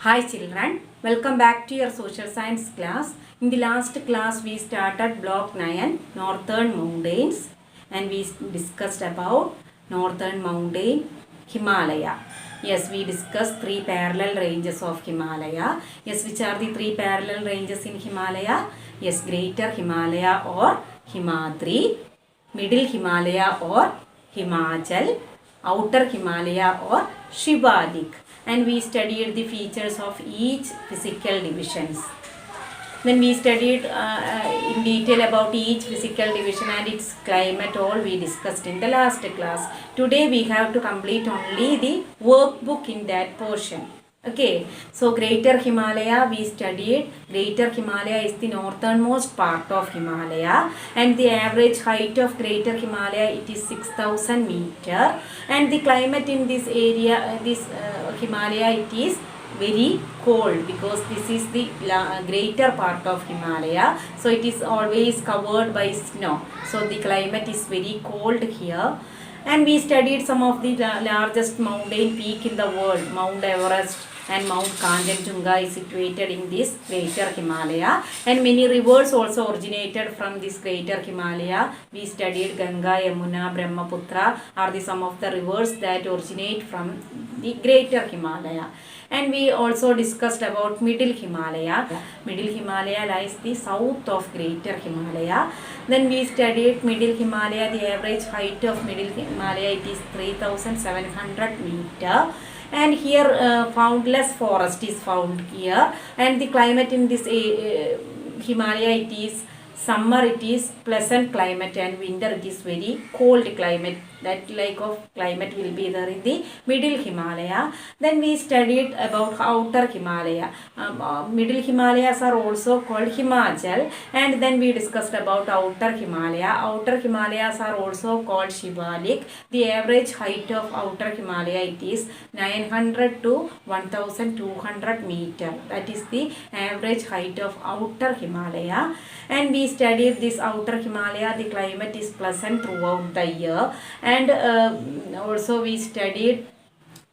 Hi children, welcome back to your social science class. In the last class we started block 9 Northern Mountains and we discussed about Northern Mountain Himalaya. Yes, we discussed three parallel ranges of Himalaya. Yes, which are the three parallel ranges in Himalaya? Yes, Greater Himalaya or Himadri, Middle Himalaya or Himachal, Outer Himalaya or Shivalik, and we studied the features of each physical divisions. Then we studied in detail about each physical division and its climate, all we discussed in the last class. Today we have to complete only the workbook in that portion. Okay, so Greater Himalaya we studied. Greater Himalaya is the northernmost part of Himalaya and the average height of Greater Himalaya it is 6000 meter, and the climate in this area, Himalaya, it is very cold because this is the greater part of Himalaya, so it is always covered by snow, so the climate is very cold here. And we studied some of the largest mountain peak in the world. Mount Everest and Mount Kanchenjunga is situated in this Greater Himalaya, and many rivers also originated from this Greater Himalaya. We studied Ganga, Yamuna, Brahmaputra are some of the rivers that originate from the Greater Himalaya. And we also discussed about Middle Himalaya. Middle Himalaya lies the south of Greater Himalaya. Then we studied Middle Himalaya. The average height of Middle Himalaya it is 3700 meter. And here foundless forest is found here. And the climate in this Himalaya it is summer it is pleasant climate and winter it is very cold climate. That like of climate will be there in the Middle Himalaya. Then we studied about Outer Himalaya. Middle Himalayas are also called Himachal, and then we discussed about Outer Himalaya. Outer Himalayas are also called Shivalik. The average height of Outer Himalaya it is 900 to 1200 meter. That is the average height of Outer Himalaya. And we studied this Outer Himalaya. The climate is pleasant throughout the year. And also we studied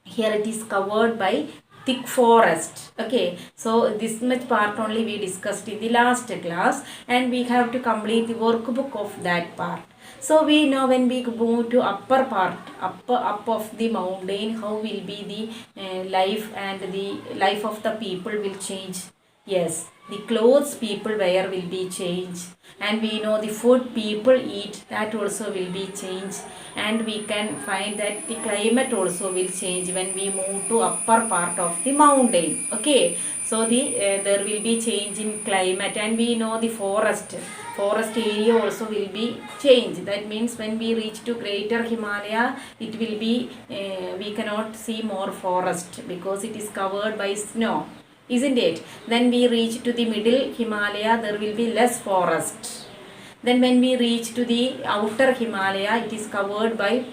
here it is covered by thick forest. Okay, so this much part only we discussed in the last class, and we have to complete the workbook of that part. So we know when we move to upper part, up of the mountain, how will be the life, and the life of the people will change. Yes, the clothes people wear will be changed, and we know the food people eat, that also will be changed, and we can find that the climate also will change when we move to upper part of the mountain. Okay, so there will be change in climate, and we know the forest area also will be changed. That means when we reach to Greater Himalaya it will be we cannot see more forest because it is covered by snow, isn't it? Then we reach to the Middle Himalaya, there will be less forest. Then when we reach to the Outer Himalaya, it is covered by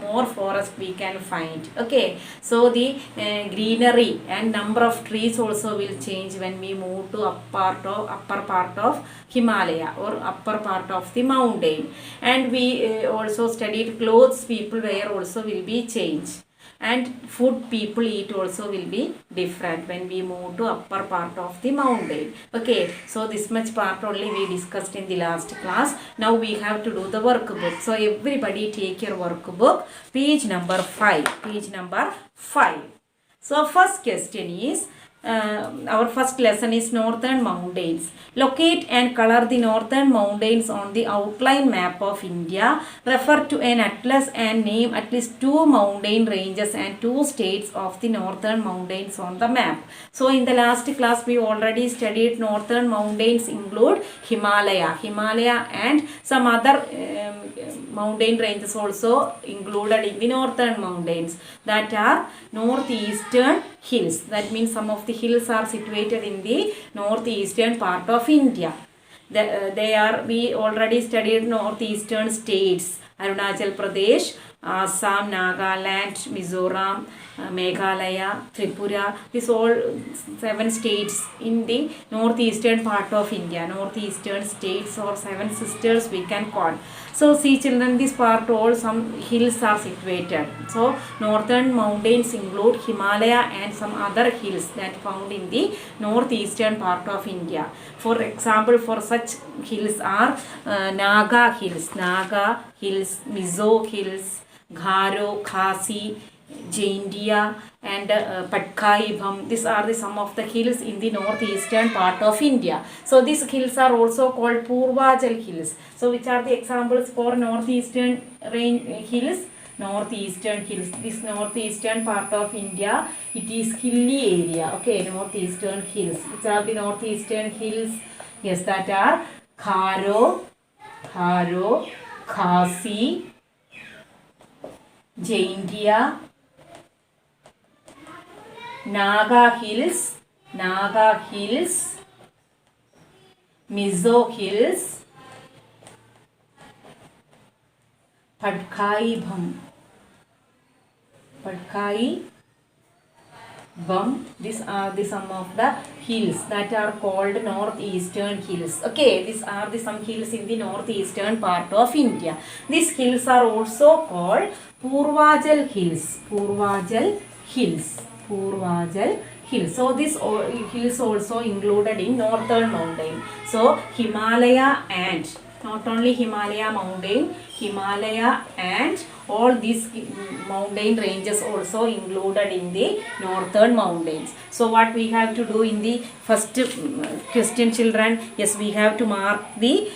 more forest we can find. Okay, so the greenery and number of trees also will change when we move to upper part of Himalaya or upper part of the mountain. And we also studied clothes people wear also will be changed, and food people eat also will be different when we move to upper part of the mountain. Okay, so this much part only we discussed in the last class. Now we have to do the workbook. So everybody take your workbook, page number 5. So first question is our first lesson is Northern Mountains. Locate and color the Northern Mountains on the outline map of India. Refer to an atlas and name at least 2 mountain ranges and 2 states of the Northern Mountains on the map. So in the last class we already studied Northern Mountains include Himalaya and some other mountain ranges also included in the Northern Mountains, that are northeastern hills. That means some of the hills are situated in the northeastern part of India. We already studied northeastern states: Arunachal Pradesh, Assam, Nagaland, Mizoram, Meghalaya, Tripura. These all 7 states in the northeastern part of India. Northeastern states or 7 sisters we can call. So see children, this part all some hills are situated. So northern mountains include Himalaya and some other hills that found in the northeastern part of India. For example, for such hills are Naga Hills, Mizo Hills, Garo, Khasi, Jaintia and Patkai. These are the some of the hills in the northeastern part of India. So these hills are also called Purvajal hills. So which are the examples for northeastern hills? Northeastern hills. This northeastern part of India, it is hilly area. Okay, northeastern hills. Which are the northeastern hills? Yes, that are Kharo, Khasi, Jaintia, Naga Hills, Mizo Hills, Patkai Bum. These are the some of the hills that are called northeastern hills. Okay, these are the some hills in the northeastern part of India. These hills are also called Purvajal hills. So these hills also included in northern mountain. So Himalaya and not only Himalaya mountain, Himalaya and all these mountain ranges also included in the northern mountains. So what we have to do in the first question children, yes, we have to mark the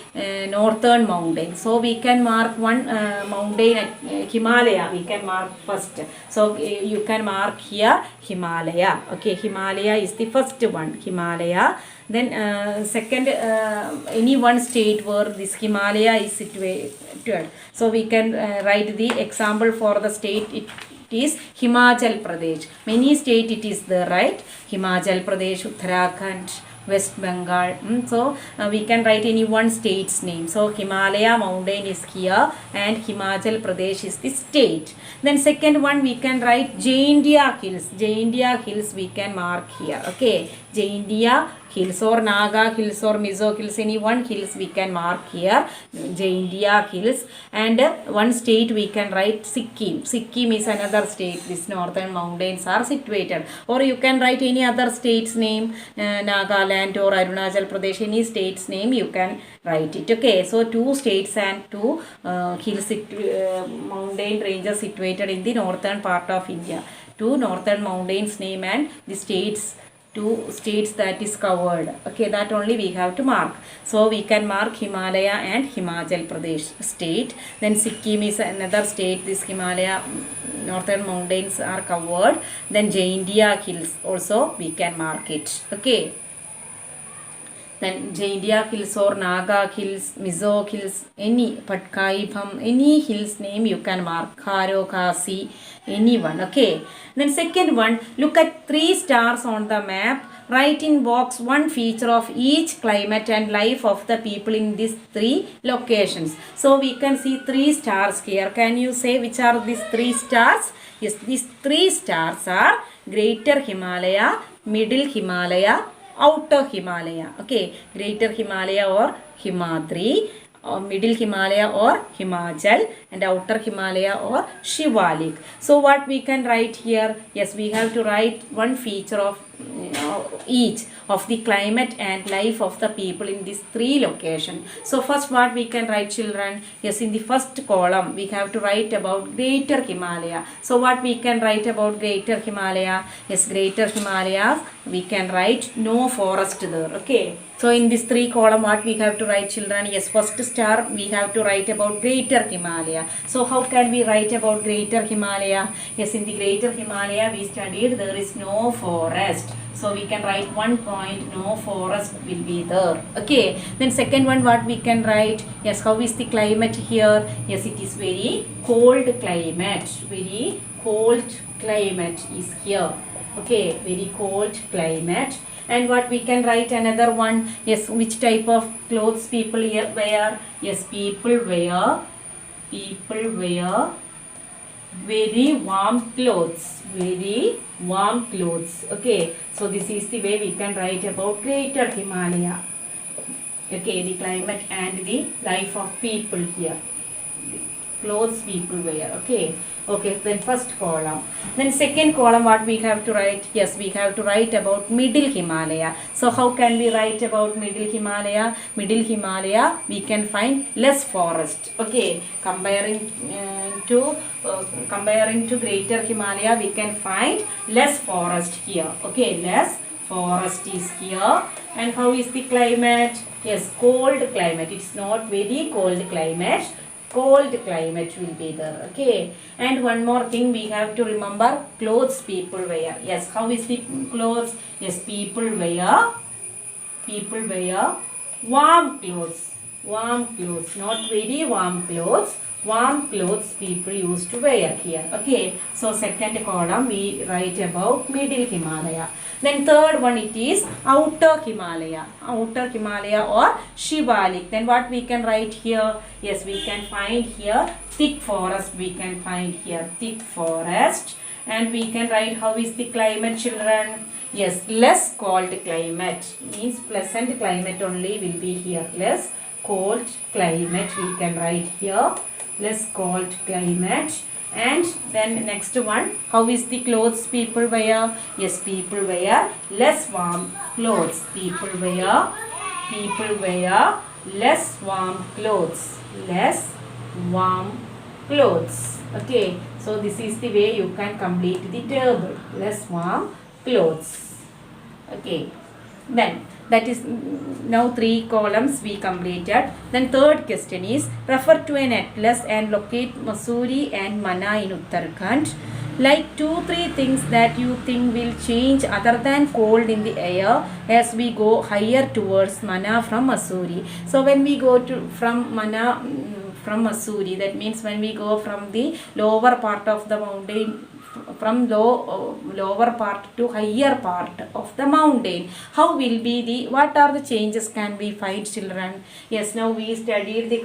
northern mountain. So we can mark one mountain at Himalaya, we can mark first. So you can mark here Himalaya. Okay, Himalaya is the first one, Himalaya. Then second, any one state where this Himalaya is situated. So we can write the example for the state. It is Himachal Pradesh. Many state it is there, right? Himachal Pradesh, Uttarakhand, West Bengal. So we can write any one state's name. So Himalaya mountain is here and Himachal Pradesh is the state. Then second one we can write Jaintia Hills. Jaintia Hills we can mark here. Okay, Jaintia Hills or Naga Hills or Mizo Hills, any one hills we can mark here, Jaintia Hills. And one state we can write Sikkim. Sikkim is another state. These northern mountains are situated. Or you can write any other state's name, Nagaland or Arunachal Pradesh, any state's name you can write it. Okay, so 2 states and 2 hills, mountain ranges situated in the northern part of India. 2 northern mountains name and the states, 2 states that is covered. Okay, that only we have to mark. So we can mark Himalaya and Himachal Pradesh state. Then Sikkim is another state. This Himalaya northern mountains are covered. Then Jaintia Hills also we can mark it. Okay. Then Jaintia Hills or Naga Hills, Mizo Hills, any Patkai, any hills name you can mark. Kharo, Khasi, anyone. Okay. Then second one, look at 3 stars on the map. Write in box one feature of each climate and life of the people in these 3 locations. So we can see 3 stars here. Can you say which are these 3 stars? Yes, these 3 stars are Greater Himalaya, Middle Himalaya, Outer Himalaya. Okay, Greater Himalaya or Himadri, or Middle Himalaya or Himachal, and Outer Himalaya or Shivalik. So what we can write here? Yes, we have to write one feature of each of the climate and life of the people in these 3 locations. So first what we can write children? Yes, in the first column we have to write about Greater Himalaya. So what we can write about Greater Himalaya? Yes, Greater Himalaya we can write no forest there. Okay. So in this 3 column what we have to write children? Yes, first star we have to write about Greater Himalaya. So how can we write about Greater Himalaya? Yes, in the Greater Himalaya we studied there is no forest. So we can write one point, no forest will be there. Okay. Then second one what we can write? Yes, how is the climate here? Yes, it is very cold climate. Very cold climate is here. Okay, very cold climate. And what we can write another one? Yes, which type of clothes people here wear? Yes, people wear very warm clothes. Very warm clothes. Okay. So this is the way we can write about Greater Himalaya. Okay, the climate and the life of people here. Clothes people wear. Okay, then first column. Then second column, what we have to write? Yes, we have to write about Middle Himalaya. So how can we write about Middle Himalaya? Middle Himalaya, we can find less forest. Okay, comparing to Greater Himalaya, we can find less forest here. Okay, less forest is here. And how is the climate? Yes, cold climate. It's not very cold climate. Cold climate will be there. Okay. And one more thing we have to remember, clothes people wear. Yes, how is the clothes? Yes, people wear warm clothes. Warm clothes, not very warm clothes. Warm clothes people used to wear here. Okay. So second column we write about Middle Himalaya. Then third one, it is Outer Himalaya. Outer Himalaya or Shivalik. Then what we can write here? Yes, we can find here thick forest. We can find here thick forest. And we can write how is the climate, children? Yes, less cold climate. Means pleasant climate only will be here. Less cold climate we can write here. Less cold climate. And then next one, how is the clothes people wear? Yes, people wear less warm clothes. People wear less warm clothes. Less warm clothes. Okay, so this is the way you can complete the table. Less warm clothes. Okay, then that is now 3 columns we completed. Then third question is, refer to an atlas and locate Mussoorie and Manna in Uttarakhand. Like 2-3 things that you think will change other than cold in the air as we go higher towards Manna from Mussoorie. So when we go to from Manna from Mussoorie, that means when we go from the lower part of the mountain, from lower part to higher part of the mountain, how will be the, what are the changes can we find, children? Yes, now we studied the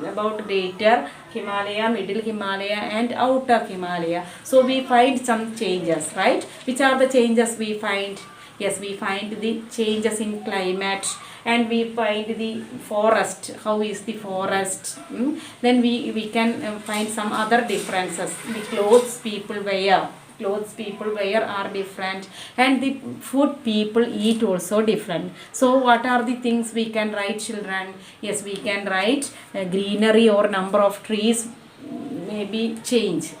about Greater Himalaya, Middle Himalaya and Outer Himalaya. So we find some changes, right? Which are the changes we find? Yes, we find the changes in climate, and we find the forest. How is the forest? Then we can find some other differences. The clothes people wear are different, and the food people eat also different. So what are the things we can write, children? Yes, we can write greenery or number of trees will be changed.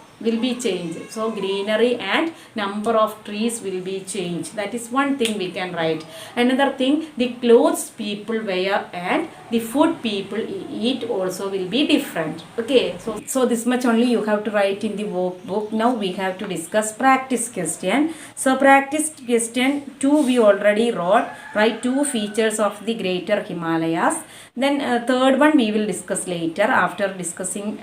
So greenery and number of trees will be changed. That is one thing we can write. Another thing, the clothes people wear and the food people eat also will be different. Okay, so this much only you have to write in the workbook. Now we have to discuss practice question. So practice question 2 we already wrote. Write 2 features of the Greater Himalayas. Then third one we will discuss later. After discussing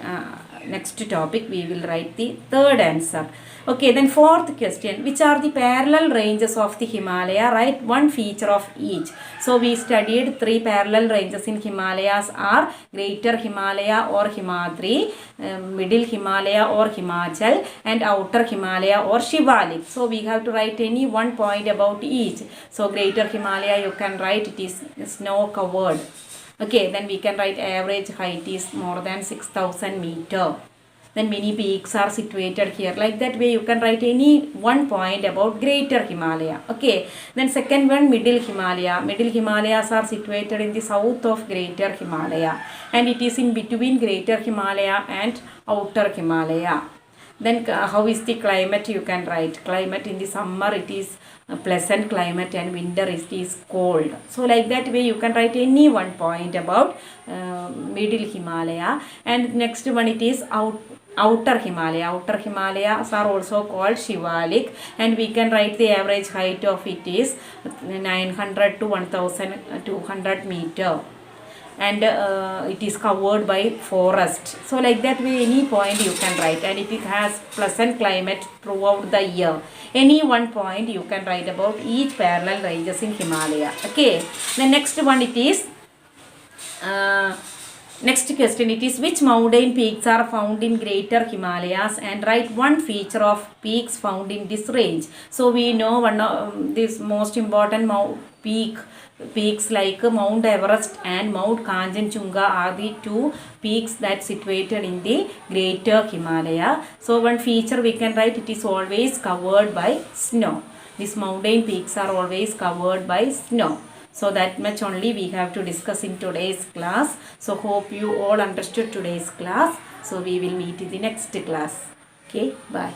next topic, we will write the third answer. Okay, then fourth question, which are the parallel ranges of the Himalaya? Write 1 feature of each. So we studied 3 parallel ranges in Himalayas are Greater Himalaya or Himadri, Middle Himalaya or Himachal, and Outer Himalaya or Shivalik. So we have to write any 1 point about each. So Greater Himalaya you can write it is snow covered. Okay, then we can write average height is more than 6,000 meter. Then many peaks are situated here. Like that way you can write any 1 point about Greater Himalaya. Okay, then second one, Middle Himalaya. Middle Himalayas are situated in the south of Greater Himalaya, and it is in between Greater Himalaya and Outer Himalaya. Then how is the climate you can write? Climate in the summer it is a pleasant climate, and winter it is cold. So like that way you can write any 1 point about Middle Himalaya. And next one, it is Outer Himalaya. Outer Himalayas are also called Shivalik, and we can write the average height of it is 900 to 1200 meter. And it is covered by forest. So like that way any point you can write, and it has pleasant climate throughout the year. Any 1 point you can write about each parallel ranges in Himalaya. Okay, the next one, it is Next question, it is which mountain peaks are found in Greater Himalayas, and write one feature of peaks found in this range. So we know one of this most important peaks like Mount Everest and Mount Kanchenjunga are the two peaks that situated in the Greater Himalaya. So one feature we can write, it is always covered by snow. These mountain peaks are always covered by snow. So that much only we have to discuss in today's class. So hope you all understood today's class. So we will meet in the next class. Okay, bye.